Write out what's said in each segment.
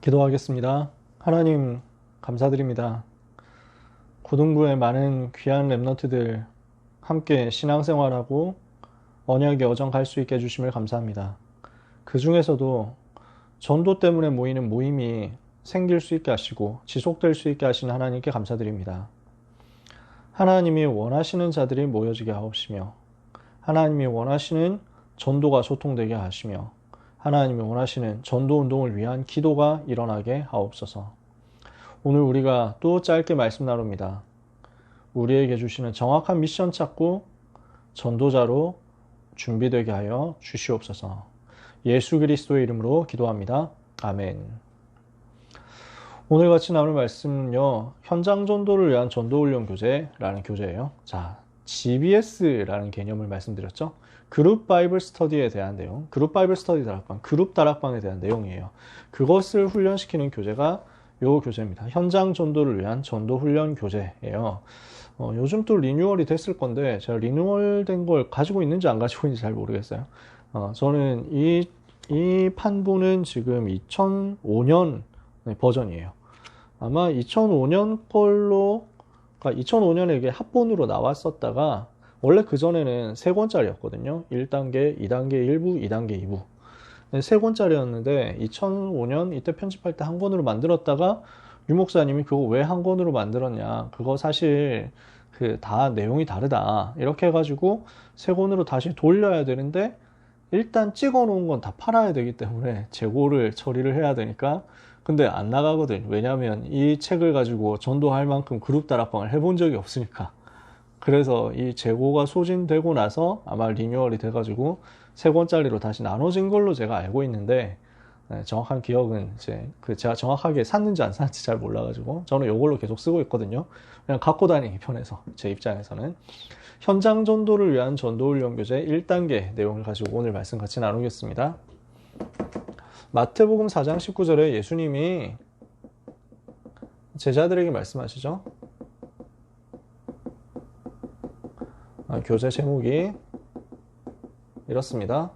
기도하겠습니다. 하나님, 감사드립니다. 고등부의 많은 귀한 랩런트들 함께 신앙생활하고 언약의 여정 갈 수 있게 해주심을 감사합니다. 그 중에서도 전도 때문에 모이는 모임이 생길 수 있게 하시고 지속될 수 있게 하시는 하나님께 감사드립니다. 하나님이 원하시는 자들이 모여지게 하옵시며 하나님이 원하시는 전도가 소통되게 하시며 하나님이 원하시는 전도운동을 위한 기도가 일어나게 하옵소서. 오늘 우리가 또 짧게 말씀 나눕니다. 우리에게 주시는 정확한 미션 찾고 전도자로 준비되게 하여 주시옵소서. 예수 그리스도의 이름으로 기도합니다. 아멘. 오늘 같이 나눌 말씀은요, 현장 전도를 위한 전도훈련 교재라는 교재예요. 자, GBS라는 개념을 말씀드렸죠. 그룹 바이블 스터디에 대한 내용, 그룹 바이블 스터디 다락방, 그룹 다락방에 대한 내용이에요. 그것을 훈련시키는 교재가 요 교재입니다. 현장 전도를 위한 전도 훈련 교재예요. 요즘 또 리뉴얼이 됐을 건데 제가 리뉴얼된 걸 가지고 있는지 안 가지고 있는지 잘 모르겠어요. 저는 이 판본은 지금 2005년 버전이에요. 아마 2005년 걸로, 그러니까 2005년에 이게 합본으로 나왔었다가 원래 그전에는 3권짜리였거든요. 1단계, 2단계 1부, 2단계 2부. 3권짜리였는데 2005년 이때 편집할 때 한 권으로 만들었다가 유 목사님이 그거 왜 한 권으로 만들었냐. 그거 사실 다 내용이 다르다. 이렇게 해가지고 3권으로 다시 돌려야 되는데 일단 찍어 놓은 건 다 팔아야 되기 때문에 재고를 처리를 해야 되니까 근데 안 나가거든. 왜냐하면 이 책을 가지고 전도할 만큼 그룹 다락방을 해본 적이 없으니까. 그래서 이 재고가 소진되고 나서 아마 리뉴얼이 돼가지고 3권짜리로 다시 나눠진 걸로 제가 알고 있는데 정확한 기억은 이제 제가 정확하게 샀는지 안 샀는지 잘 몰라가지고 저는 이걸로 계속 쓰고 있거든요. 그냥 갖고 다니기 편해서 제 입장에서는. 현장 전도를 위한 전도훈련 교재 1단계 내용을 가지고 오늘 말씀 같이 나누겠습니다. 마태복음 4장 19절에 예수님이 제자들에게 말씀하시죠. 교재 제목이 이렇습니다.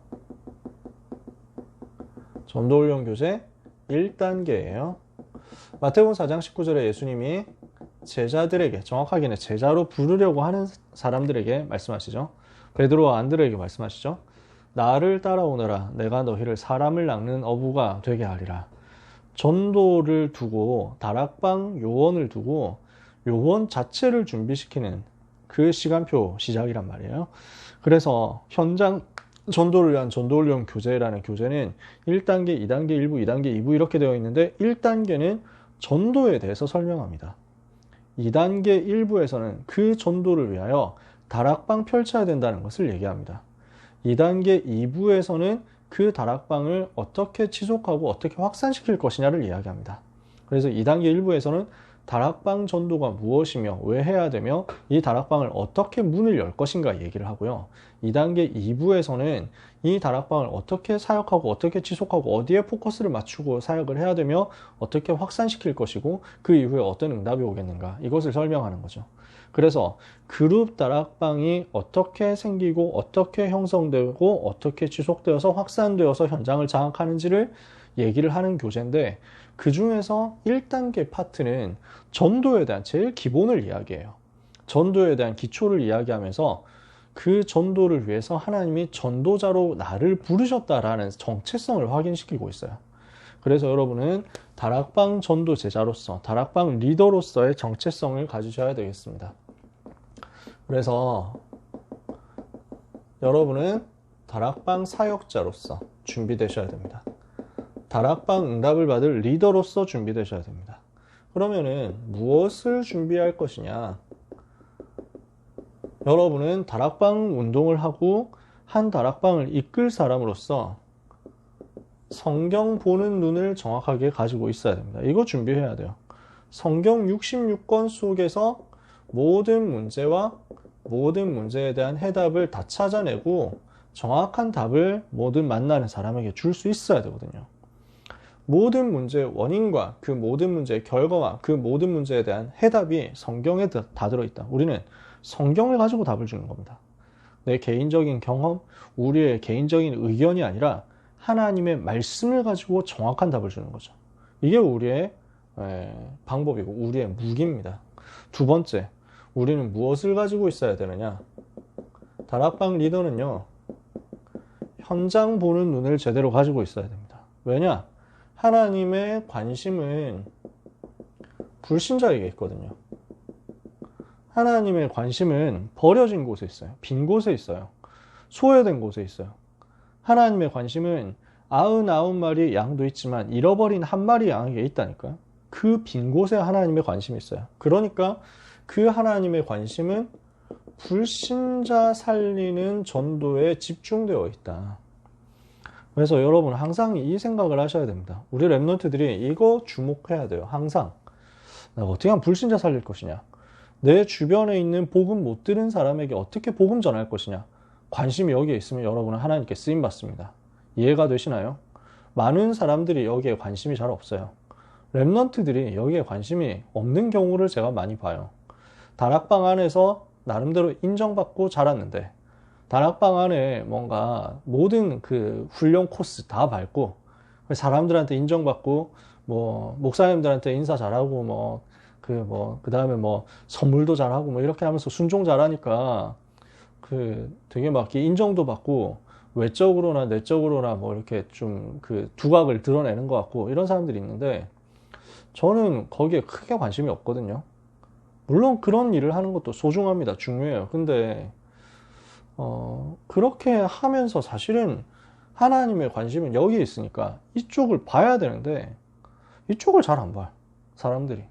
전도훈련 교재 1단계예요. 마태복음 4장 19절에 예수님이 제자들에게, 정확하게는 제자로 부르려고 하는 사람들에게 말씀하시죠. 베드로와 안드레에게 말씀하시죠. 나를 따라오너라. 내가 너희를 사람을 낚는 어부가 되게 하리라. 전도를 두고 다락방 요원을 두고 요원 자체를 준비시키는 그 시간표 시작이란 말이에요. 그래서 현장 전도를 위한 전도훈련 교재라는 교재는 1단계, 2단계 1부, 2단계 2부 이렇게 되어 있는데 1단계는 전도에 대해서 설명합니다. 2단계 1부에서는 그 전도를 위하여 다락방 펼쳐야 된다는 것을 얘기합니다. 2단계 2부에서는 그 다락방을 어떻게 지속하고 어떻게 확산시킬 것이냐를 이야기합니다. 그래서 2단계 1부에서는 다락방 전도가 무엇이며 왜 해야 되며 이 다락방을 어떻게 문을 열 것인가 얘기를 하고요. 2단계 2부에서는 이 다락방을 어떻게 사역하고 어떻게 지속하고 어디에 포커스를 맞추고 사역을 해야 되며 어떻게 확산시킬 것이고 그 이후에 어떤 응답이 오겠는가 이것을 설명하는 거죠. 그래서 그룹 다락방이 어떻게 생기고 어떻게 형성되고 어떻게 지속되어서 확산되어서 현장을 장악하는지를 얘기를 하는 교재인데 그 중에서 1단계 파트는 전도에 대한 제일 기본을 이야기해요. 전도에 대한 기초를 이야기하면서 그 전도를 위해서 하나님이 전도자로 나를 부르셨다라는 정체성을 확인시키고 있어요. 그래서 여러분은 다락방 전도 제자로서, 다락방 리더로서의 정체성을 가지셔야 되겠습니다. 그래서 여러분은 다락방 사역자로서 준비되셔야 됩니다. 다락방 응답을 받을 리더로서 준비되셔야 됩니다. 그러면은 무엇을 준비할 것이냐? 여러분은 다락방 운동을 하고 한 다락방을 이끌 사람으로서 성경 보는 눈을 정확하게 가지고 있어야 됩니다. 이거 준비해야 돼요. 성경 66권 속에서 모든 문제와 모든 문제에 대한 해답을 다 찾아내고 정확한 답을 모든 만나는 사람에게 줄 수 있어야 되거든요. 모든 문제의 원인과 그 모든 문제의 결과와 그 모든 문제에 대한 해답이 성경에 다 들어있다. 우리는 성경을 가지고 답을 주는 겁니다. 내 개인적인 경험, 우리의 개인적인 의견이 아니라 하나님의 말씀을 가지고 정확한 답을 주는 거죠. 이게 우리의 방법이고 우리의 무기입니다. 두 번째, 우리는 무엇을 가지고 있어야 되느냐? 다락방 리더는요, 현장 보는 눈을 제대로 가지고 있어야 됩니다. 왜냐? 하나님의 관심은 불신자에게 있거든요. 하나님의 관심은 버려진 곳에 있어요. 빈 곳에 있어요. 소외된 곳에 있어요. 하나님의 관심은 99마리 양도 있지만 잃어버린 한 마리 양에게 있다니까요. 그 빈 곳에 하나님의 관심이 있어요. 그러니까 그 하나님의 관심은 불신자 살리는 전도에 집중되어 있다. 그래서 여러분 항상 이 생각을 하셔야 됩니다. 우리 랩런트들이 이거 주목해야 돼요. 항상 내가 어떻게 하면 불신자 살릴 것이냐, 내 주변에 있는 복음 못 들은 사람에게 어떻게 복음 전할 것이냐, 관심이 여기에 있으면 여러분은 하나님께 쓰임받습니다. 이해가 되시나요? 많은 사람들이 여기에 관심이 잘 없어요. 랩런트들이 여기에 관심이 없는 경우를 제가 많이 봐요. 다락방 안에서 나름대로 인정받고 자랐는데 다락방 안에 뭔가 모든 그 훈련 코스 다 밟고 사람들한테 인정받고 뭐 목사님들한테 인사 잘하고 그 다음에 뭐 선물도 잘하고 뭐 이렇게 하면서 순종 잘하니까 그 되게 막 인정도 받고 외적으로나 내적으로나 뭐 이렇게 좀 그 두각을 드러내는 것 같고 이런 사람들이 있는데 저는 거기에 크게 관심이 없거든요. 물론 그런 일을 하는 것도 소중합니다. 중요해요. 근데 그렇게 하면서 사실은 하나님의 관심은 여기에 있으니까 이쪽을 봐야 되는데 이쪽을 잘 안 봐요. 사람들이.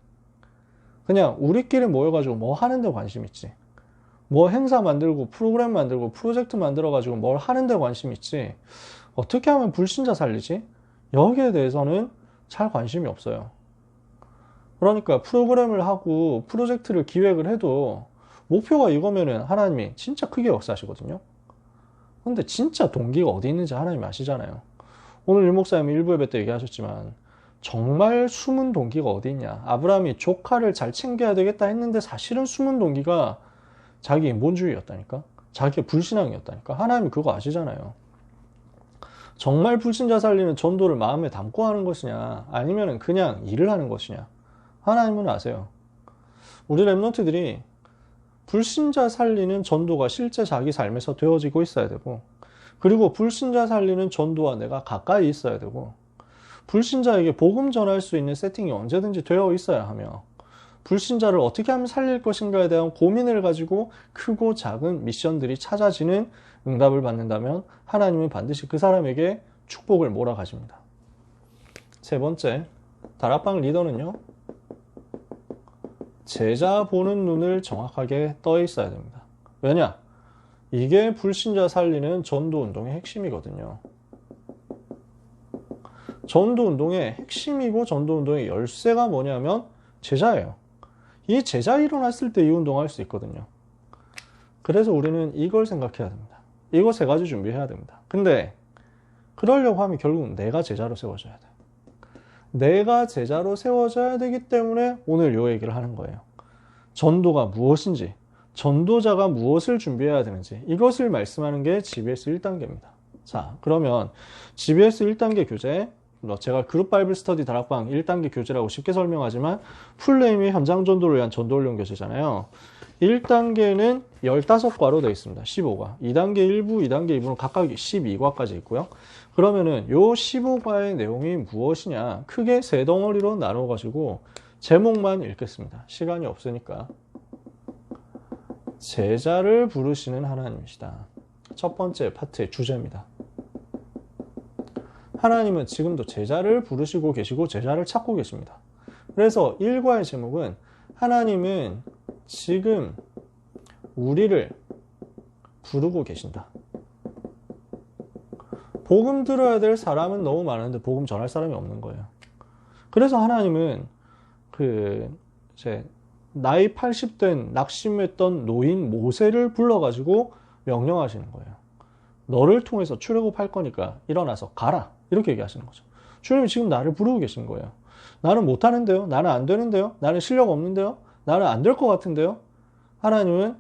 그냥 우리끼리 모여가지고 뭐 하는데 관심 있지. 뭐 행사 만들고 프로그램 만들고 프로젝트 만들어가지고 뭘 하는데 관심 있지. 어떻게 하면 불신자 살리지? 여기에 대해서는 잘 관심이 없어요. 그러니까 프로그램을 하고 프로젝트를 기획을 해도 목표가 이거면은 하나님이 진짜 크게 역사하시거든요. 근데 진짜 동기가 어디 있는지 하나님 아시잖아요. 오늘 일목사님이 일부 예배 때 얘기하셨지만 정말 숨은 동기가 어디 있냐. 아브라함이 조카를 잘 챙겨야 되겠다 했는데 사실은 숨은 동기가 자기 인본주의였다니까. 자기의 불신앙이었다니까. 하나님이 그거 아시잖아요. 정말 불신자 살리는 전도를 마음에 담고 하는 것이냐 아니면 그냥 일을 하는 것이냐. 하나님은 아세요. 우리 랩런트들이 불신자 살리는 전도가 실제 자기 삶에서 되어지고 있어야 되고, 그리고 불신자 살리는 전도와 내가 가까이 있어야 되고, 불신자에게 복음 전할 수 있는 세팅이 언제든지 되어 있어야 하며, 불신자를 어떻게 하면 살릴 것인가에 대한 고민을 가지고 크고 작은 미션들이 찾아지는 응답을 받는다면 하나님은 반드시 그 사람에게 축복을 몰아가십니다. 세 번째, 다락방 리더는요, 제자 보는 눈을 정확하게 떠 있어야 됩니다. 왜냐? 이게 불신자 살리는 전도운동의 핵심이거든요. 전도운동의 핵심이고 전도운동의 열쇠가 뭐냐면 제자예요. 이 제자 일어났을 때 이 운동할 수 있거든요. 그래서 우리는 이걸 생각해야 됩니다. 이거 세 가지 준비해야 됩니다. 근데 그러려고 하면 결국은 내가 제자로 세워져야 돼요. 내가 제자로 세워져야 되기 때문에 오늘 이 얘기를 하는 거예요. 전도가 무엇인지, 전도자가 무엇을 준비해야 되는지 이것을 말씀하는 게 GBS 1단계입니다. 자, 그러면 GBS 1단계 교재, 제가 그룹 바이블 스터디 다락방 1단계 교재라고 쉽게 설명하지만 풀네임이 현장 전도를 위한 전도훈련 교재잖아요. 1단계는 15과로 되어 있습니다. 15과. 2단계 1부, 2단계 2부는 각각 12과까지 있고요. 그러면은 요 15과의 내용이 무엇이냐? 크게 세 덩어리로 나눠가지고 제목만 읽겠습니다. 시간이 없으니까. 제자를 부르시는 하나님이시다. 첫 번째 파트의 주제입니다. 하나님은 지금도 제자를 부르시고 계시고 제자를 찾고 계십니다. 그래서 1과의 제목은 하나님은 지금 우리를 부르고 계신다. 복음 들어야 될 사람은 너무 많은데 복음 전할 사람이 없는 거예요. 그래서 하나님은 나이 80된 낙심했던 노인 모세를 불러가지고 명령하시는 거예요. 너를 통해서 출애굽할 거니까 일어나서 가라. 이렇게 얘기하시는 거죠. 주님이 지금 나를 부르고 계신 거예요. 나는 못하는데요. 나는 안 되는데요. 나는 실력 없는데요. 나는 안 될 것 같은데요. 하나님은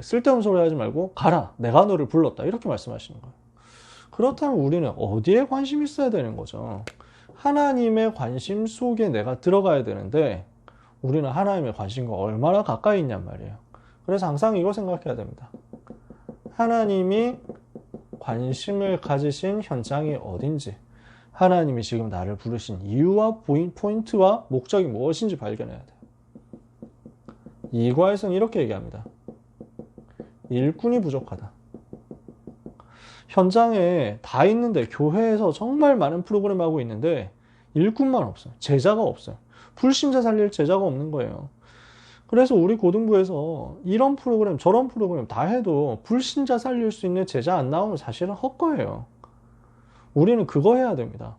쓸데없는 소리 하지 말고 가라. 내가 너를 불렀다. 이렇게 말씀하시는 거예요. 그렇다면 우리는 어디에 관심이 있어야 되는 거죠? 하나님의 관심 속에 내가 들어가야 되는데 우리는 하나님의 관심과 얼마나 가까이 있냔 말이에요. 그래서 항상 이거 생각해야 됩니다. 하나님이 관심을 가지신 현장이 어딘지, 하나님이 지금 나를 부르신 이유와 포인트와 목적이 무엇인지 발견해야 돼요. 이과에서는 이렇게 얘기합니다. 일꾼이 부족하다. 현장에 다 있는데, 교회에서 정말 많은 프로그램 하고 있는데 일꾼만 없어요. 제자가 없어요. 불신자 살릴 제자가 없는 거예요. 그래서 우리 고등부에서 이런 프로그램 저런 프로그램 다 해도 불신자 살릴 수 있는 제자 안 나오면 사실은 헛거예요. 우리는 그거 해야 됩니다.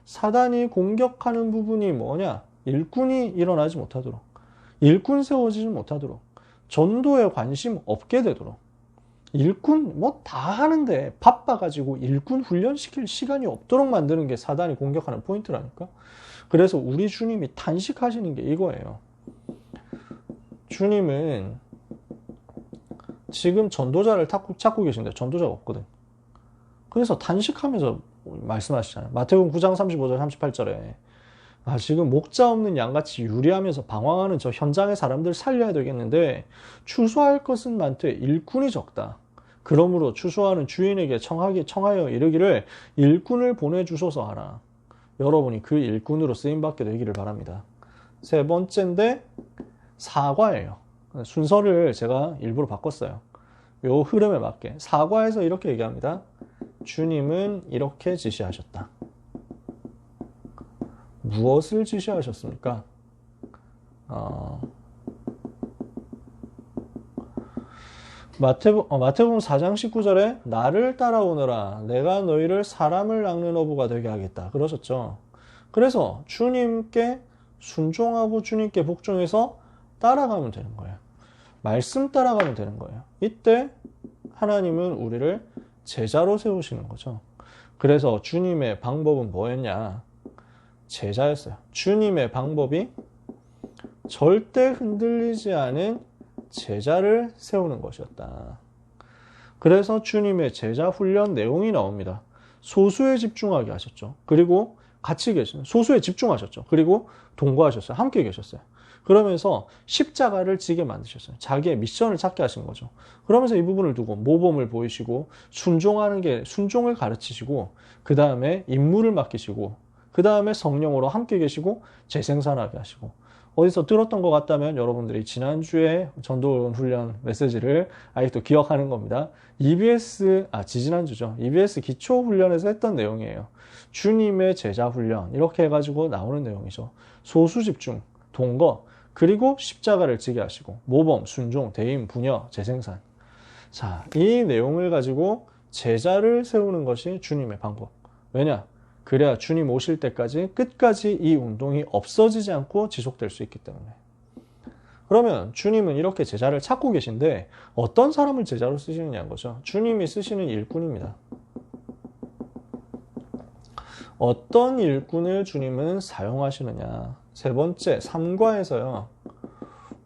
사단이 공격하는 부분이 뭐냐? 일꾼이 일어나지 못하도록, 일꾼 세워지지 못하도록, 전도에 관심 없게 되도록. 일꾼 뭐 다 하는데 바빠가지고 일꾼 훈련시킬 시간이 없도록 만드는 게 사단이 공격하는 포인트라니까. 그래서 우리 주님이 탄식하시는 게 이거예요. 주님은 지금 전도자를 찾고 계신데 전도자가 없거든. 그래서 탄식하면서 말씀하시잖아요. 마태복음 9장 35절 38절에 지금 목자 없는 양같이 유리하면서 방황하는 저 현장의 사람들 살려야 되겠는데 추수할 것은 많되 일꾼이 적다. 그러므로 추수하는 주인에게 청하여 이르기를 일꾼을 보내주소서 하라. 여러분이 그 일꾼으로 쓰임받게 되기를 바랍니다. 세 번째인데 사과예요. 순서를 제가 일부러 바꿨어요. 요 흐름에 맞게. 사과에서 이렇게 얘기합니다. 주님은 이렇게 지시하셨다. 무엇을 지시하셨습니까? 마태복음 4장 19절에 나를 따라오너라 내가 너희를 사람을 낚는 어부가 되게 하겠다 그러셨죠. 그래서 주님께 순종하고 주님께 복종해서 따라가면 되는 거예요. 말씀 따라가면 되는 거예요. 이때 하나님은 우리를 제자로 세우시는 거죠. 그래서 주님의 방법은 뭐였냐? 제자였어요. 주님의 방법이 절대 흔들리지 않은 제자를 세우는 것이었다. 그래서 주님의 제자 훈련 내용이 나옵니다. 소수에 집중하게 하셨죠. 그리고 같이 계시는 소수에 집중하셨죠. 그리고 동거하셨어요. 함께 계셨어요. 그러면서 십자가를 지게 만드셨어요. 자기의 미션을 찾게 하신 거죠. 그러면서 이 부분을 두고 모범을 보이시고 순종을 가르치시고 그 다음에 임무를 맡기시고 그 다음에 성령으로 함께 계시고 재생산하게 하시고 어디서 들었던 것 같다면 여러분들이 지난주에 전도원 훈련 메시지를 아직도 기억하는 겁니다. 지지난주죠. EBS 기초 훈련에서 했던 내용이에요. 주님의 제자 훈련 이렇게 해가지고 나오는 내용이죠. 소수 집중, 동거, 그리고 십자가를 지게 하시고 모범, 순종, 대임, 부녀, 재생산. 자, 이 내용을 가지고 제자를 세우는 것이 주님의 방법. 왜냐? 그래야 주님 오실 때까지 끝까지 이 운동이 없어지지 않고 지속될 수 있기 때문에. 그러면 주님은 이렇게 제자를 찾고 계신데 어떤 사람을 제자로 쓰시느냐는 거죠. 주님이 쓰시는 일꾼입니다. 어떤 일꾼을 주님은 사용하시느냐. 세 번째, 3과에서요.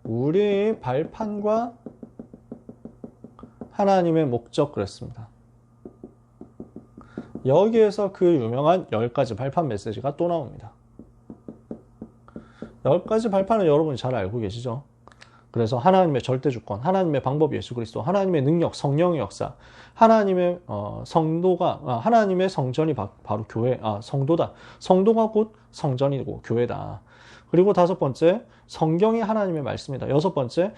우리 발판과 하나님의 목적 그랬습니다. 여기에서 그 유명한 10가지 발판 메시지가 또 나옵니다. 10가지 발판은 여러분이 잘 알고 계시죠? 그래서 하나님의 절대주권, 하나님의 방법 예수 그리스도, 하나님의 능력, 성령의 역사, 하나님의 하나님의 성전이 바로 성도다. 성도가 곧 성전이고 교회다. 그리고 5번째, 성경이 하나님의 말씀이다. 6번째,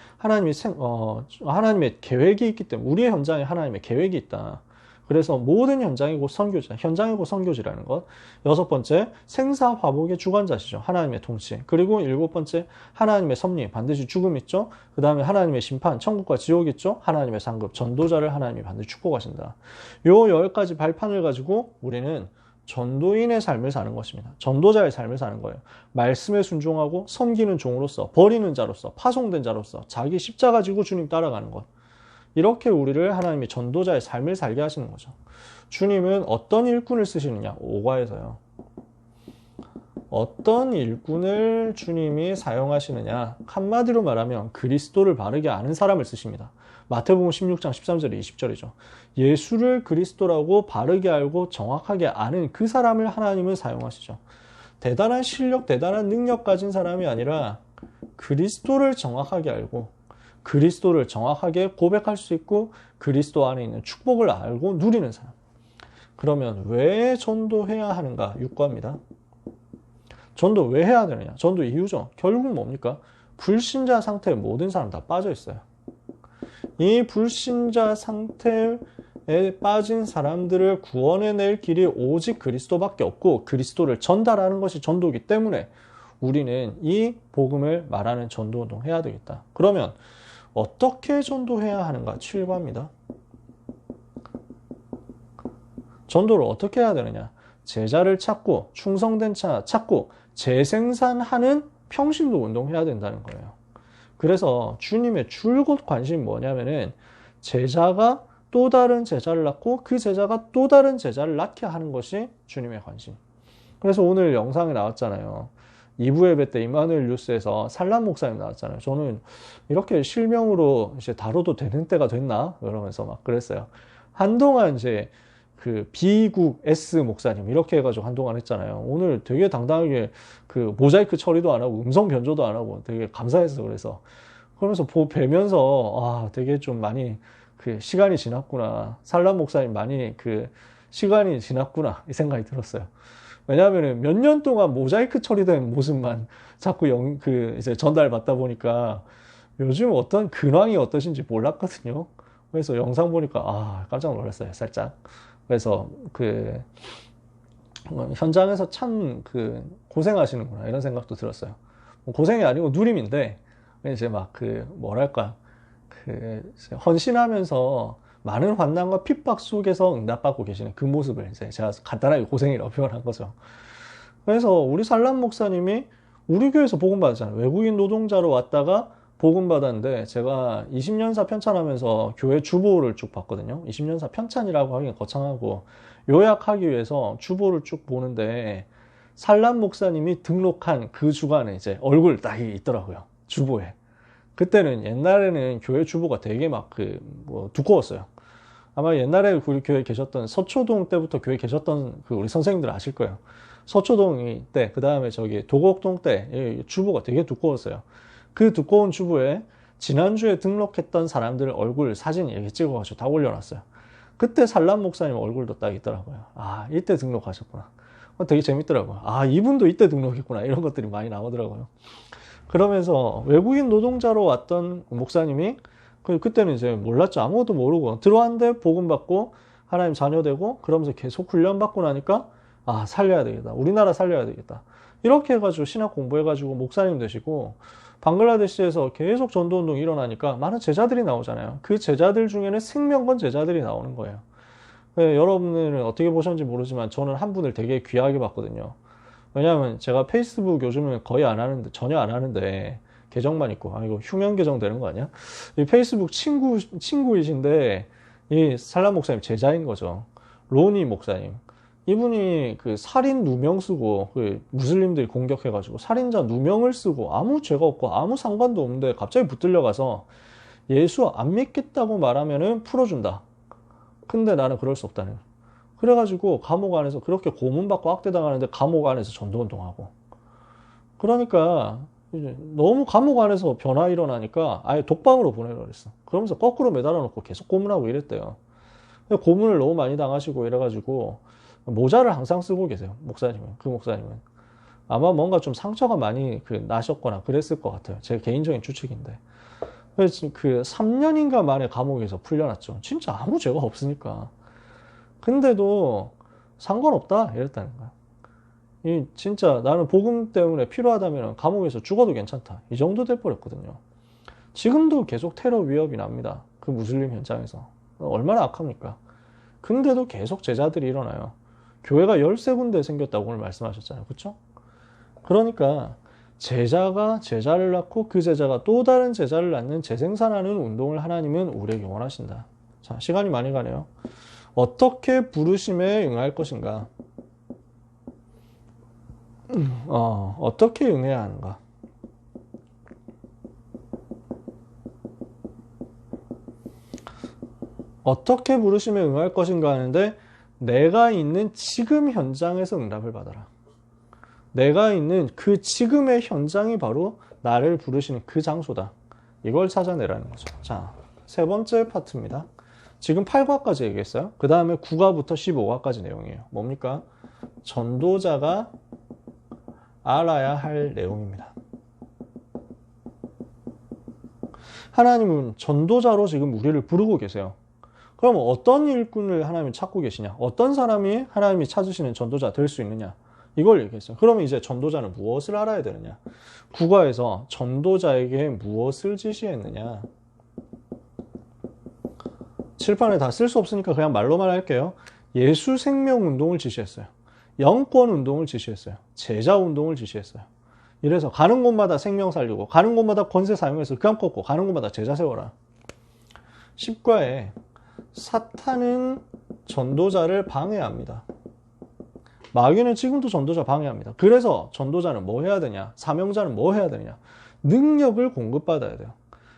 하나님의 계획이 있기 때문에 우리의 현장에 하나님의 계획이 있다. 그래서 모든 현장이고 선교지다. 현장이고 선교지라는 것. 6번째, 생사화복의 주관자시죠. 하나님의 통치. 그리고 7번째, 하나님의 섭리. 반드시 죽음 있죠. 그 다음에 하나님의 심판, 천국과 지옥 있죠. 하나님의 상급, 전도자를 하나님이 반드시 축복하신다. 요 10가지 발판을 가지고 우리는 전도인의 삶을 사는 것입니다. 전도자의 삶을 사는 거예요. 말씀에 순종하고 섬기는 종으로서, 버리는 자로서, 파송된 자로서 자기 십자가 지고 주님 따라가는 것. 이렇게 우리를 하나님이 전도자의 삶을 살게 하시는 거죠. 주님은 어떤 일꾼을 쓰시느냐? 5과에서요. 어떤 일꾼을 주님이 사용하시느냐? 한마디로 말하면 그리스도를 바르게 아는 사람을 쓰십니다. 마태복음 16장 13절에 20절이죠. 예수를 그리스도라고 바르게 알고 정확하게 아는 그 사람을 하나님은 사용하시죠. 대단한 실력, 대단한 능력 가진 사람이 아니라 그리스도를 정확하게 알고 그리스도를 정확하게 고백할 수 있고 그리스도 안에 있는 축복을 알고 누리는 사람. 그러면 왜 전도해야 하는가? 6과입니다. 전도 왜 해야 되느냐? 전도 이유죠. 결국 뭡니까? 불신자 상태에 모든 사람 다 빠져 있어요. 이 불신자 상태에 빠진 사람들을 구원해낼 길이 오직 그리스도밖에 없고 그리스도를 전달하는 것이 전도이기 때문에 우리는 이 복음을 말하는 전도운동 해야 되겠다. 그러면 어떻게 전도해야 하는가? 7과입니다. 전도를 어떻게 해야 되느냐? 제자를 찾고 충성된 자 찾고 재생산하는 평신도 운동해야 된다는 거예요. 그래서 주님의 줄곧 관심이 뭐냐면은 제자가 또 다른 제자를 낳고 그 제자가 또 다른 제자를 낳게 하는 것이 주님의 관심. 그래서 오늘 영상에 나왔잖아요. 2부 예배 때 임마누엘 뉴스에서 살람 목사님 나왔잖아요. 저는 이렇게 실명으로 이제 다뤄도 되는 때가 됐나? 그러면서 막 그랬어요. 한동안 이제 그 비국 S 목사님 이렇게 해가지고 한동안 했잖아요. 오늘 되게 당당하게 그 모자이크 처리도 안 하고 음성 변조도 안 하고 되게 감사했어. 그러면서 뵈면서 아 되게 좀 많이 그 시간이 지났구나. 살람 목사님 많이 그 시간이 지났구나 이 생각이 들었어요. 왜냐하면 몇 년 동안 모자이크 처리된 모습만 자꾸 이제 전달받다 보니까 요즘 어떤 근황이 어떠신지 몰랐거든요. 그래서 영상 보니까 아 깜짝 놀랐어요. 살짝. 그래서 그 현장에서 참 그 고생하시는구나 이런 생각도 들었어요. 고생이 아니고 누림인데 이제 막 그 뭐랄까 그 헌신하면서 많은 환난과 핍박 속에서 응답받고 계시는 그 모습을 이제 제가 간단하게 고생이라고 표현한 거죠. 그래서 우리 살람 목사님이 우리 교회에서 복음 받았잖아요. 외국인 노동자로 왔다가 복음 받았는데 제가 20년사 편찬하면서 교회 주보를 쭉 봤거든요. 20년사 편찬이라고 하기엔 거창하고 요약하기 위해서 주보를 쭉 보는데 살람 목사님이 등록한 그 주간에 이제 얼굴 딱 있더라고요. 주보에. 그때는 옛날에는 교회 주보가 되게 막 뭐 두꺼웠어요. 아마 옛날에 우리 교회 계셨던 서초동 때부터 교회 계셨던 그 우리 선생님들 아실 거예요. 서초동이 때, 그 다음에 저기 도곡동 때 주보가 되게 두꺼웠어요. 그 두꺼운 주보에 지난주에 등록했던 사람들 얼굴 사진 이렇게 찍어가지고 다 올려놨어요. 그때 살람 목사님 얼굴도 딱 있더라고요. 아, 이때 등록하셨구나. 되게 재밌더라고요. 아, 이분도 이때 등록했구나. 이런 것들이 많이 나오더라고요. 그러면서 외국인 노동자로 왔던 목사님이 그때는 이제 몰랐죠. 아무것도 모르고 들어왔는데 복음 받고 하나님 자녀 되고 그러면서 계속 훈련 받고 나니까 아, 살려야 되겠다. 우리나라 살려야 되겠다. 이렇게 해가지고 신학 공부해가지고 목사님 되시고 방글라데시에서 계속 전도운동이 일어나니까 많은 제자들이 나오잖아요. 그 제자들 중에는 생명건 제자들이 나오는 거예요. 네, 여러분들은 어떻게 보셨는지 모르지만 저는 한 분을 되게 귀하게 봤거든요. 왜냐하면 제가 페이스북 요즘은 거의 안 하는데, 전혀 안 하는데 계정만 있고, 아 이거 휴면 계정 되는 거 아니야? 이 페이스북 친구이신데 이 살람 목사님 제자인 거죠. 로니 목사님. 이분이 그 살인 누명 쓰고 그 무슬림들이 공격해가지고 살인자 누명을 쓰고 아무 죄가 없고 아무 상관도 없는데 갑자기 붙들려 가서 예수 안 믿겠다고 말하면은 풀어준다. 근데 나는 그럴 수 없다는. 그래가지고 감옥 안에서 그렇게 고문받고 학대당하는데 감옥 안에서 전도운동하고. 그러니까 이제 너무 감옥 안에서 변화 일어나니까 아예 독방으로 보내려고 그랬어. 그러면서 거꾸로 매달아 놓고 계속 고문하고 이랬대요. 고문을 너무 많이 당하시고 이래가지고 모자를 항상 쓰고 계세요. 목사님은. 그 목사님은. 아마 뭔가 좀 상처가 많이 나셨거나 그랬을 것 같아요. 제 개인적인 추측인데. 그래서 그 3년인가 만에 감옥에서 풀려났죠. 진짜 아무 죄가 없으니까. 근데도 상관없다 이랬다는 거야. 이 진짜 나는 복음 때문에 필요하다면 감옥에서 죽어도 괜찮다. 이 정도 돼버렸거든요. 지금도 계속 테러 위협이 납니다. 그 무슬림 현장에서. 얼마나 악합니까? 근데도 계속 제자들이 일어나요. 교회가 13군데 생겼다고 오늘 말씀하셨잖아요. 그렇죠? 그러니까 제자가 제자를 낳고 그 제자가 또 다른 제자를 낳는 재생산하는 운동을 하나님은 우리에게 원하신다. 자, 시간이 많이 가네요. 어떻게 부르심에 응할 것인가? 어떻게 응해야 하는가? 어떻게 부르심에 응할 것인가 하는데 내가 있는 지금 현장에서 응답을 받아라. 내가 있는 그 지금의 현장이 바로 나를 부르시는 그 장소다. 이걸 찾아내라는 거죠. 자, 세 번째 파트입니다. 지금 8과까지 얘기했어요. 그 다음에 9과부터 15과까지 내용이에요. 뭡니까? 전도자가 알아야 할 내용입니다. 하나님은 전도자로 지금 우리를 부르고 계세요. 그럼 어떤 일꾼을 하나님이 찾고 계시냐? 어떤 사람이 하나님이 찾으시는 전도자 될 수 있느냐? 이걸 얘기했어요. 그러면 이제 전도자는 무엇을 알아야 되느냐? 9과에서 전도자에게 무엇을 지시했느냐? 칠판에 다 쓸 수 없으니까 그냥 말로만 할게요. 예수 생명 운동을 지시했어요. 영권 운동을 지시했어요. 제자 운동을 지시했어요. 이래서 가는 곳마다 생명 살리고, 가는 곳마다 권세 사용해서 그냥 꺾고, 가는 곳마다 제자 세워라. 10과에 사탄은 전도자를 방해합니다. 마귀는 지금도 전도자 방해합니다. 그래서 전도자는 뭐 해야 되냐? 사명자는 뭐 해야 되냐? 능력을 공급받아야 돼요.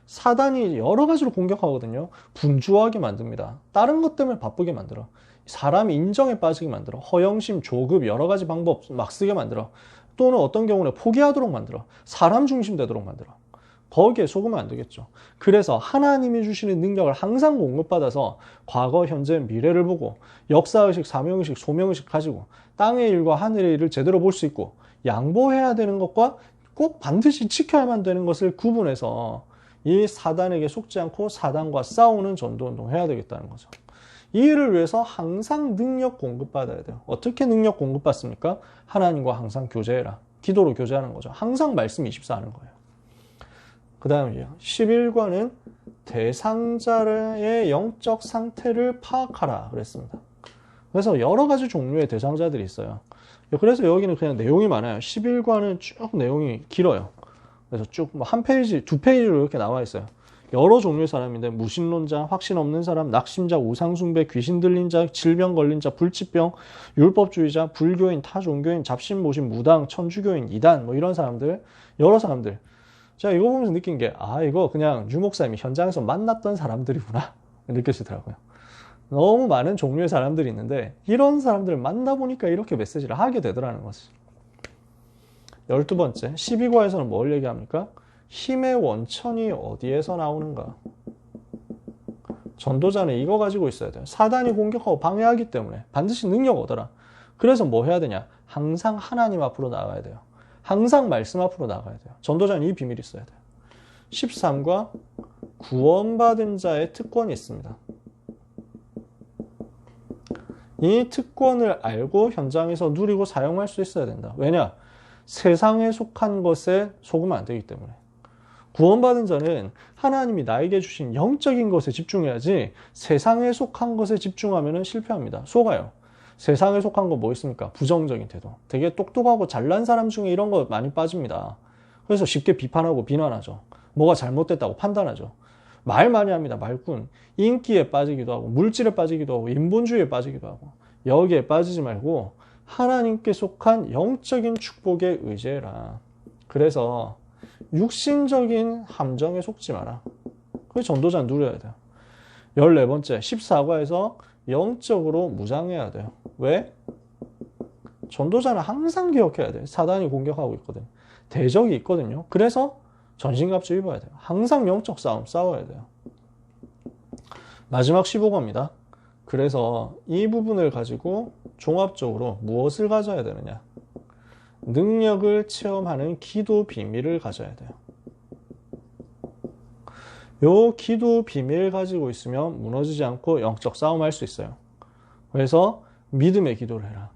사단이 여러 가지로 공격하거든요. 분주하게 만듭니다. 다른 것 때문에 바쁘게 만들어. 사람이 인정에 빠지게 만들어. 허영심, 조급, 여러 가지 방법 막 쓰게 만들어. 또는 어떤 경우는 포기하도록 만들어. 사람 중심 되도록 만들어. 거기에 속으면 안 되겠죠. 그래서 하나님이 주시는 능력을 항상 공급받아서 과거, 현재, 미래를 보고 역사의식, 사명의식, 소명의식 가지고 땅의 일과 하늘의 일을 제대로 볼 수 있고 양보해야 되는 것과 꼭 반드시 지켜야만 되는 것을 구분해서 이 사단에게 속지 않고 사단과 싸우는 전도운동 해야 되겠다는 거죠. 이 일을 위해서 항상 능력 공급받아야 돼요. 어떻게 능력 공급받습니까? 하나님과 항상 교제해라. 기도로 교제하는 거죠. 항상 말씀 24 하는 거예요. 그 다음에 11과는 대상자의 영적 상태를 파악하라 그랬습니다. 그래서 여러 가지 종류의 대상자들이 있어요. 그래서 여기는 그냥 내용이 많아요. 11과는 쭉 내용이 길어요. 그래서 쭉 한 페이지, 두 페이지로 이렇게 나와 있어요. 여러 종류의 사람인데 무신론자, 확신 없는 사람, 낙심자, 우상숭배, 귀신 들린 자, 질병 걸린 자, 불치병, 율법주의자, 불교인, 타종교인, 잡신모신, 무당, 천주교인, 이단 뭐 이런 사람들, 여러 사람들. 제가 이거 보면서 느낀 게 이거 그냥 유 목사님이 현장에서 만났던 사람들이구나 느껴지더라고요. 너무 많은 종류의 사람들이 있는데 이런 사람들을 만나보니까 이렇게 메시지를 하게 되더라는 거지. 12번째, 12과에서는 뭘 얘기합니까? 힘의 원천이 어디에서 나오는가? 전도자는 이거 가지고 있어야 돼요. 사단이 공격하고 방해하기 때문에 반드시 능력 얻어라. 그래서 뭐 해야 되냐? 항상 하나님 앞으로 나가야 돼요. 항상 말씀 앞으로 나가야 돼요. 전도자는 이 비밀이 있어야 돼요. 13과 구원받은 자의 특권이 있습니다. 이 특권을 알고 현장에서 누리고 사용할 수 있어야 된다. 왜냐? 세상에 속한 것에 속으면 안 되기 때문에. 구원받은 자는 하나님이 나에게 주신 영적인 것에 집중해야지 세상에 속한 것에 집중하면 실패합니다. 속아요. 세상에 속한 거 뭐 있습니까? 부정적인 태도. 되게 똑똑하고 잘난 사람 중에 이런 거 많이 빠집니다. 그래서 쉽게 비판하고 비난하죠. 뭐가 잘못됐다고 판단하죠. 말 많이 합니다. 말꾼. 인기에 빠지기도 하고 물질에 빠지기도 하고 인본주의에 빠지기도 하고 여기에 빠지지 말고 하나님께 속한 영적인 축복에 의지해라. 그래서 육신적인 함정에 속지 마라. 그게 전도자는 누려야 돼요. 14번째 14과에서 영적으로 무장해야 돼요. 왜? 전도자는 항상 기억해야 돼요. 사단이 공격하고 있거든요. 대적이 있거든요. 그래서 전신갑주 입어야 돼요. 항상 영적 싸움 싸워야 돼요. 마지막 15과입니다. 그래서 이 부분을 가지고 종합적으로 무엇을 가져야 되느냐? 능력을 체험하는 기도 비밀을 가져야 돼요. 요 기도 비밀을 가지고 있으면 무너지지 않고 영적 싸움할 수 있어요. 그래서 믿음의 기도를 해라.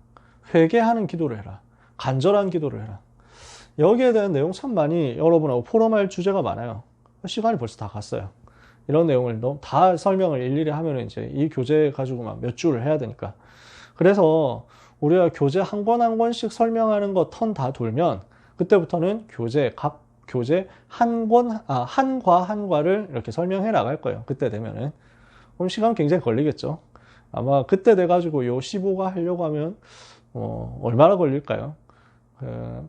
회개하는 기도를 해라. 간절한 기도를 해라. 여기에 대한 내용 참 많이 여러분하고 포럼할 주제가 많아요. 시간이 벌써 다 갔어요. 이런 내용을 다 설명을 일일이 하면 이제 이 교재 가지고만 몇 주를 해야 되니까. 그래서 우리가 교재 한 권 한 권씩 설명하는 거 턴 다 돌면 그때부터는 각 교재 한 과 한 과를 이렇게 설명해 나갈 거예요. 그때 되면은. 그럼 시간 굉장히 걸리겠죠. 아마 그때 돼가지고 요 15가 하려고 하면 얼마나 걸릴까요?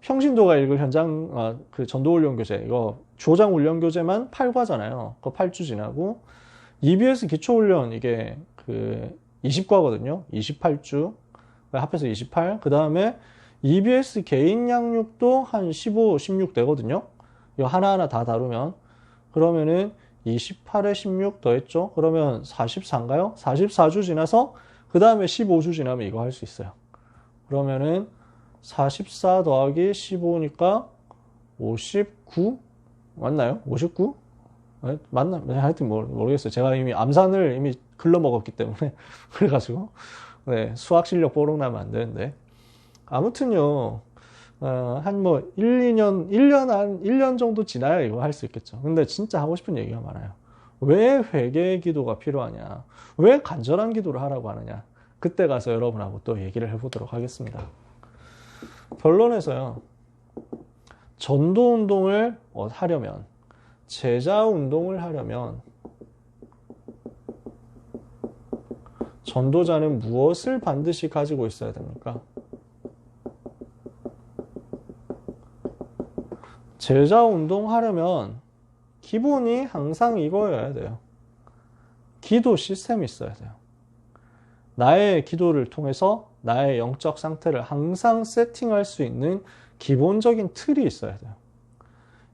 평신도가 읽을 현장 그 전도훈련교재 이거 조장훈련교재만 8과잖아요. 그거 8주 지나고 EBS 기초훈련 이게 그 20과거든요. 28주 합해서 28. 그 다음에 EBS 개인 양육도 한 15, 16 되거든요. 이거 하나하나 다 다루면. 그러면은 28에 16 더했죠? 그러면 44인가요? 44주 지나서 그 다음에 15주 지나면 이거 할 수 있어요. 그러면은 44 더하기 15니까 59? 맞나요? 59? 맞나? 하여튼 모르겠어요. 제가 이미 암산을 이미 글러먹었기 때문에. 그래가지고, 네, 수학 실력 뽀록 나면 안 되는데. 아무튼요, 한 1년 정도 지나야 이거 할 수 있겠죠. 근데 진짜 하고 싶은 얘기가 많아요. 왜 회개 기도가 필요하냐? 왜 간절한 기도를 하라고 하느냐? 그때 가서 여러분하고 또 얘기를 해보도록 하겠습니다. 결론에서요, 전도 운동을 하려면, 제자 운동을 하려면, 전도자는 무엇을 반드시 가지고 있어야 됩니까? 제자 운동 하려면 기본이 항상 이거여야 돼요. 기도 시스템이 있어야 돼요. 나의 기도를 통해서 나의 영적 상태를 항상 세팅할 수 있는 기본적인 틀이 있어야 돼요.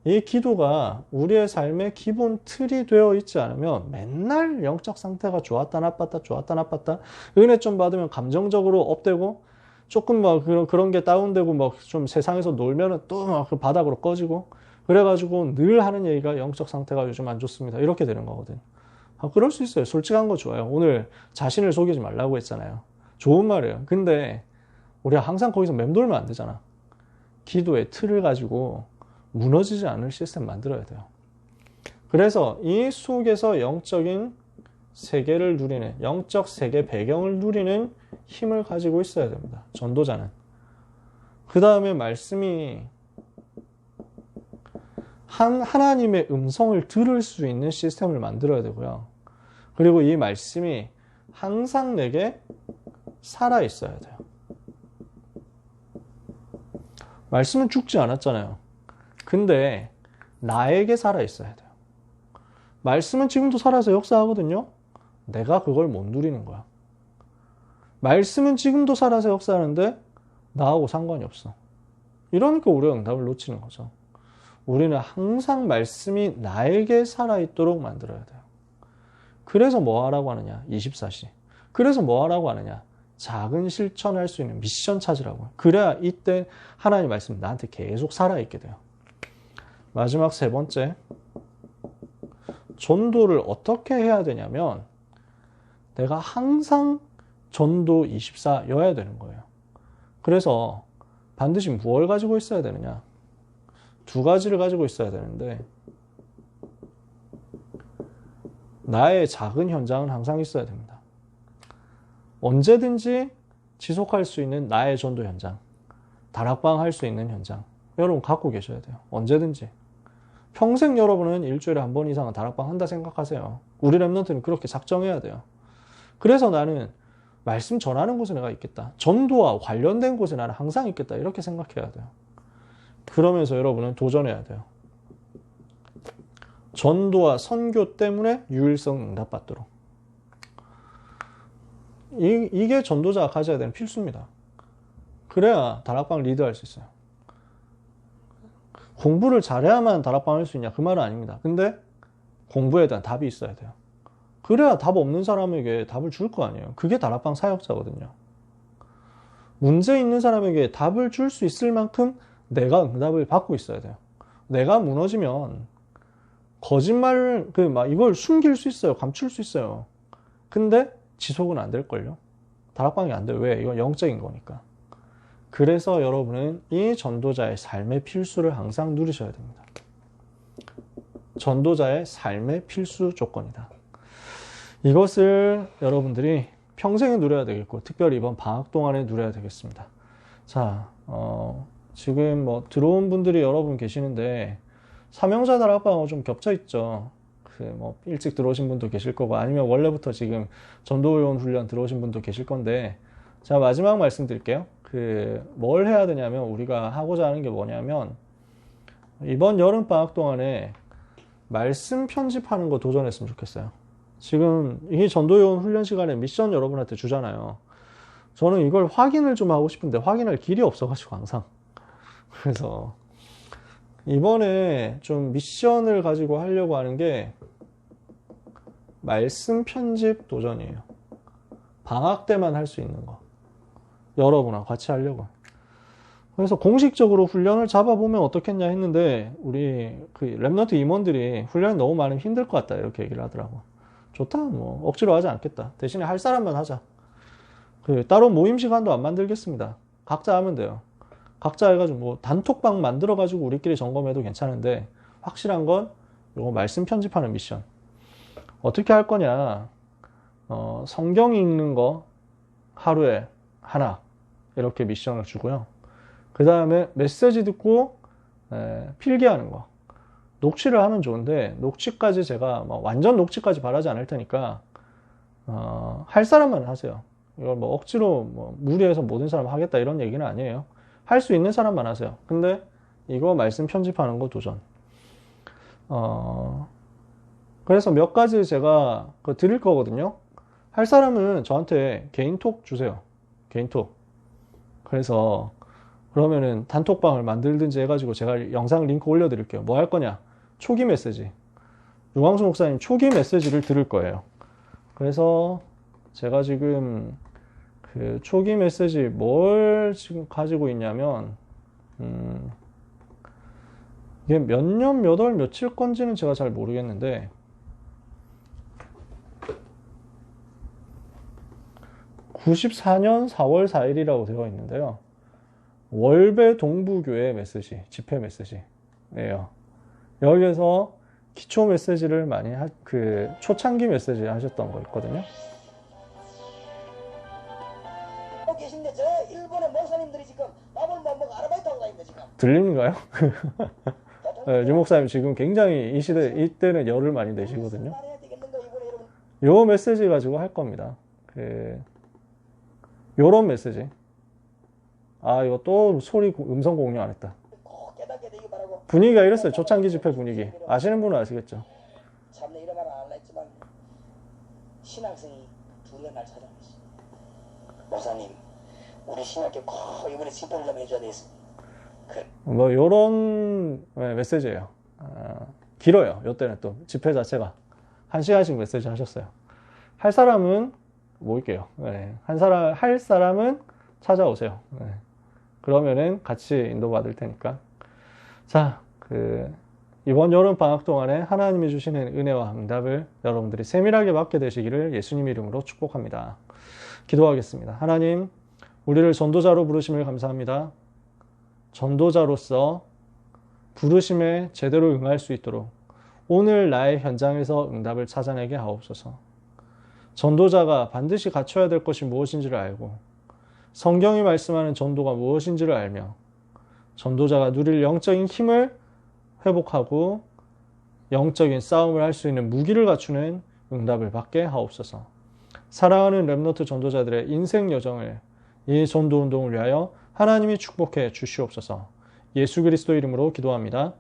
이 기도가 우리의 삶의 기본 틀이 되어 있지 않으면 맨날 영적 상태가 좋았다 나빴다 좋았다 나빴다, 은혜 좀 받으면 감정적으로 업되고 조금 막 그런 게 다운되고 막 좀 세상에서 놀면은 또 막 그 바닥으로 꺼지고, 그래가지고 늘 하는 얘기가 영적 상태가 요즘 안 좋습니다, 이렇게 되는 거거든. 그럴 수 있어요. 솔직한 거 좋아요. 오늘 자신을 속이지 말라고 했잖아요. 좋은 말이에요. 근데 우리가 항상 거기서 맴돌면 안 되잖아. 기도의 틀을 가지고 무너지지 않을 시스템 만들어야 돼요. 그래서 이 속에서 영적인 세계를 누리는, 영적 세계 배경을 누리는 힘을 가지고 있어야 됩니다. 전도자는. 그 다음에 말씀이 하나님의 음성을 들을 수 있는 시스템을 만들어야 되고요. 그리고 이 말씀이 항상 내게 살아 있어야 돼요. 말씀은 죽지 않았잖아요. 근데 나에게 살아 있어야 돼요. 말씀은 지금도 살아서 역사하거든요. 내가 그걸 못 누리는 거야. 말씀은 지금도 살아서 역사하는데 나하고 상관이 없어. 이러니까 우리가 응답을 놓치는 거죠. 우리는 항상 말씀이 나에게 살아있도록 만들어야 돼요. 그래서 뭐 하라고 하느냐? 24시. 그래서 뭐 하라고 하느냐? 작은 실천할 수 있는 미션 찾으라고. 그래야 이때 하나님 말씀 나한테 계속 살아있게 돼요. 마지막 세 번째. 전도를 어떻게 해야 되냐면 내가 항상 전도 24여야 되는 거예요. 그래서 반드시 무엇을 가지고 있어야 되느냐? 두 가지를 가지고 있어야 되는데, 나의 작은 현장은 항상 있어야 됩니다. 언제든지 지속할 수 있는 나의 전도 현장, 다락방 할 수 있는 현장, 여러분 갖고 계셔야 돼요. 언제든지. 평생 여러분은 일주일에 한 번 이상은 다락방 한다 생각하세요. 우리 랩런트는 그렇게 작정해야 돼요. 그래서 나는 말씀 전하는 곳에 내가 있겠다. 전도와 관련된 곳에 나는 항상 있겠다. 이렇게 생각해야 돼요. 그러면서 여러분은 도전해야 돼요. 전도와 선교 때문에 유일성 응답받도록. 이게 전도자가 가져야 되는 필수입니다. 그래야 다락방을 리드할 수 있어요. 공부를 잘해야만 다락방 할 수 있냐? 그 말은 아닙니다. 근데 공부에 대한 답이 있어야 돼요. 그래야 답 없는 사람에게 답을 줄 거 아니에요. 그게 다락방 사역자거든요. 문제 있는 사람에게 답을 줄 수 있을 만큼 내가 응답을 받고 있어야 돼요. 내가 무너지면 거짓말을, 이걸 숨길 수 있어요. 감출 수 있어요. 근데 지속은 안 될걸요. 다락방이 안 돼요. 왜? 이건 영적인 거니까. 그래서 여러분은 이 전도자의 삶의 필수를 항상 누리셔야 됩니다. 전도자의 삶의 필수 조건이다. 이것을 여러분들이 평생에 누려야 되겠고, 특별히 이번 방학 동안에 누려야 되겠습니다. 자, 지금 들어온 분들이 여러분 계시는데, 사명자 다락방하고 좀 겹쳐 있죠. 일찍 들어오신 분도 계실 거고, 아니면 원래부터 지금 전도요원 훈련 들어오신 분도 계실 건데, 자, 마지막 말씀드릴게요. 뭘 해야 되냐면, 우리가 하고자 하는 게 뭐냐면, 이번 여름방학 동안에 말씀 편집하는 거 도전했으면 좋겠어요. 지금 이 전도요원 훈련 시간에 미션 여러분한테 주잖아요. 저는 이걸 확인을 좀 하고 싶은데 확인할 길이 없어가지고 항상. 그래서 이번에 좀 미션을 가지고 하려고 하는 게 말씀 편집 도전이에요. 방학 때만 할 수 있는 거. 여러분하고 같이 하려고. 그래서 공식적으로 훈련을 잡아보면 어떻겠냐 했는데 우리 그 랩넌트 임원들이 훈련이 너무 많으면 힘들 것 같다 이렇게 얘기를 하더라고. 좋다, 뭐 억지로 하지 않겠다. 대신에 할 사람만 하자. 그 따로 모임 시간도 안 만들겠습니다. 각자 하면 돼요. 각자 해가지고 뭐 단톡방 만들어가지고 우리끼리 점검해도 괜찮은데 확실한 건 이거 말씀 편집하는 미션. 어떻게 할 거냐? 성경 읽는 거 하루에 하나 이렇게 미션을 주고요. 그 다음에 메시지 듣고 필기하는 거. 녹취를 하면 좋은데 녹취까지 제가 뭐 완전 녹취까지 바라지 않을 테니까 할 사람만 하세요. 이걸 뭐 억지로 뭐 무리해서 모든 사람 하겠다 이런 얘기는 아니에요. 할 수 있는 사람만 하세요. 근데 이거 말씀 편집하는 거 도전. 그래서 몇 가지 제가 드릴 거거든요. 할 사람은 저한테 개인톡 주세요. 개인톡. 그래서 그러면은 단톡방을 만들든지 해가지고 제가 영상 링크 올려드릴게요. 뭐 할 거냐? 초기 메시지. 유광수 목사님 초기 메시지를 들을 거예요. 그래서 제가 지금 그 초기 메시지 뭘 지금 가지고 있냐면 이게 몇 년, 몇 월, 며칠 건지는 제가 잘 모르겠는데 94년 4월 4일이라고 되어 있는데요. 월배 동부교회 메시지, 집회 메시지예요. 여기에서 기초 메시지를 많이 그 초창기 메시지 하셨던 거 있거든요. 계신데 저 일본의 목사님들이 지금 밥을 못 먹고 아르바이트 하고 다닙니다 지금. 들리는가요? 네, 유 목사님 지금 굉장히 이때는 열을 많이 내시거든요. 요 메시지 가지고 할 겁니다. 요런 메시지. 아, 이거 또 소리 음성 공유 안 했다. 분위기가 이랬어요. 초창기 집회 분위기. 아시는 분은 아시겠죠? 참내 이런 말은 안 할라 했지만 신학생이 둘이가 날 찾아왔어. 목사님, 우리 신학교 꼭 이번에 집회를 좀 해줘야 되겠습니다. 뭐 요런 메시지예요. 길어요. 요때는 또 집회 자체가 1시간씩 메시지 하셨어요. 할 사람은 모일게요. 네. 할 사람은 찾아오세요. 네. 그러면은 같이 인도받을 테니까. 자, 이번 여름 방학 동안에 하나님이 주시는 은혜와 응답을 여러분들이 세밀하게 받게 되시기를 예수님 이름으로 축복합니다. 기도하겠습니다. 하나님, 우리를 전도자로 부르심을 감사합니다. 전도자로서 부르심에 제대로 응할 수 있도록 오늘 나의 현장에서 응답을 찾아내게 하옵소서. 전도자가 반드시 갖춰야 될 것이 무엇인지를 알고 성경이 말씀하는 전도가 무엇인지를 알며 전도자가 누릴 영적인 힘을 회복하고 영적인 싸움을 할 수 있는 무기를 갖추는 응답을 받게 하옵소서. 사랑하는 랩너트 전도자들의 인생 여정을 이 전도운동을 위하여 하나님이 축복해 주시옵소서. 예수 그리스도 이름으로 기도합니다.